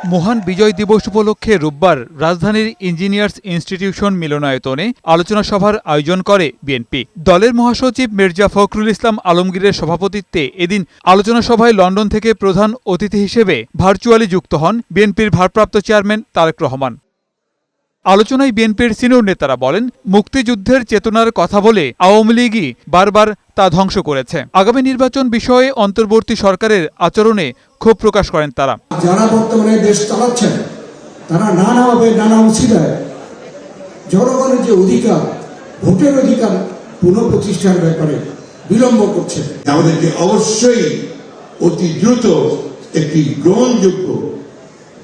মহান বিজয় দিবস উপলক্ষে রোববার রাজধানীর ইঞ্জিনিয়ার্স ইনস্টিটিউশন মিলনায়তনে আলোচনা সভার আয়োজন করে বিএনপি। দলের মহাসচিব মির্জা ফখরুল ইসলাম আলমগীরের সভাপতিত্বে এদিন আলোচনা সভায় লন্ডন থেকে প্রধান অতিথি হিসেবে ভার্চুয়ালি যুক্ত হন বিএনপির ভারপ্রাপ্ত চেয়ারম্যান তারেক রহমান। আলোচনায় বিএনপির সিনিয়র নেতারা বলেন, মুক্তিযুদ্ধের চেতনার কথা বলে আওয়ামী লীগই বারবার তা ধ্বংস করেছে। আগামী নির্বাচন বিষয়ে অন্তর্বর্তী সরকারের আচরণে ক্ষোভ প্রকাশ করেন তারা। যারা বর্তমানে দেশ চালাচ্ছেন তারা নানাভাবে নানা উচিলায় জনগণের যে অধিকার, ভোটের অধিকার পুনঃপ্রতিষ্ঠার ব্যাপারে বিলম্ব করছে। আমাদেরকে অবশ্যই অতি দ্রুত একটি গ্রহণযোগ্য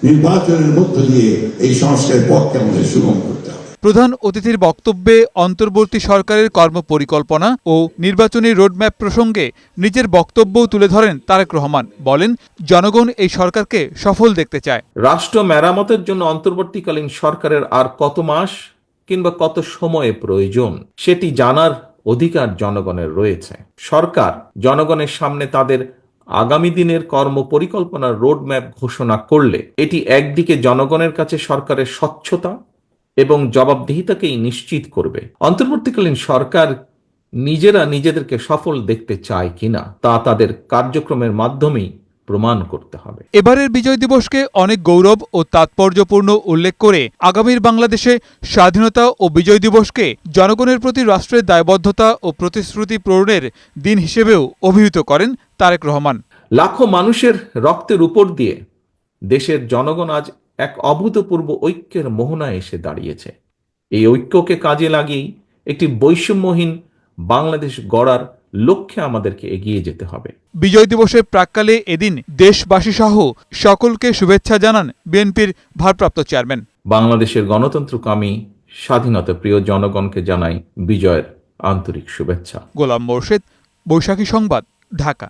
নির্বাচনের মধ্য দিয়ে এই সংস্কারের পথকে আমাদের সুগম করতে হবে। প্রধান অতিথির বক্তব্যে অন্তর্বর্তী সরকারের কর্মপরিকল্পনা ও নির্বাচনী রোডম্যাপ প্রসঙ্গে নিজের বক্তব্যও তুলে ধরেন তারেক রহমান। বলেন, জনগণ এই সরকারকে সফল দেখতে চায়। রাষ্ট্র মেরামতের জন্য অন্তর্বর্তীকালীন সরকারের আর কত মাস কিংবা কত সময়ে প্রয়োজন সেটি জানার অধিকার জনগণের রয়েছে। সরকার জনগণের সামনে তাদের আগামী দিনের কর্মপরিকল্পনার রোডম্যাপ ঘোষণা করলে এটি একদিকে জনগণের কাছে সরকারের স্বচ্ছতা এবং জবাবদিহিতাকেই নিশ্চিত করবে। অন্তর্বর্তীকালীন সরকার নিজেরা নিজেদেরকে সফল দেখতে চায় কিনা তা তাদের কার্যক্রমের মাধ্যমেই প্রমাণ করতে হবে। এবারের বিজয় দিবসকে অনেক গৌরব ও তাৎপর্যপূর্ণ উল্লেখ করে আগামীর বাংলাদেশে স্বাধীনতা ও বিজয় দিবসকে জনগণের প্রতি রাষ্ট্রের দায়বদ্ধতা ও প্রতিশ্রুতি পূরণের দিন হিসেবেও অভিহিত করেন তারেক রহমান। লাখো মানুষের রক্তের উপর দিয়ে দেশের জনগণ আজ এক অভূতপূর্ব ঐক্যের মোহনায় এসে দাঁড়িয়েছে। এই ঐক্যকে কাজে লাগিয়েই একটি বৈষম্যহীন বাংলাদেশ গড়ার লক্ষ্যে আমাদেরকে এগিয়ে যেতে হবে। বিজয় দিবসের প্রাক্কালে এদিন দেশবাসী সহ সকলকে শুভেচ্ছা জানান বিএনপির ভারপ্রাপ্ত চেয়ারম্যান। বাংলাদেশের গণতন্ত্রকামী স্বাধীনতা প্রিয় জনগণকে জানাই বিজয়ের আন্তরিক শুভেচ্ছা। গোলাম মোর্শেদ, বৈশাখী সংবাদ, ঢাকা।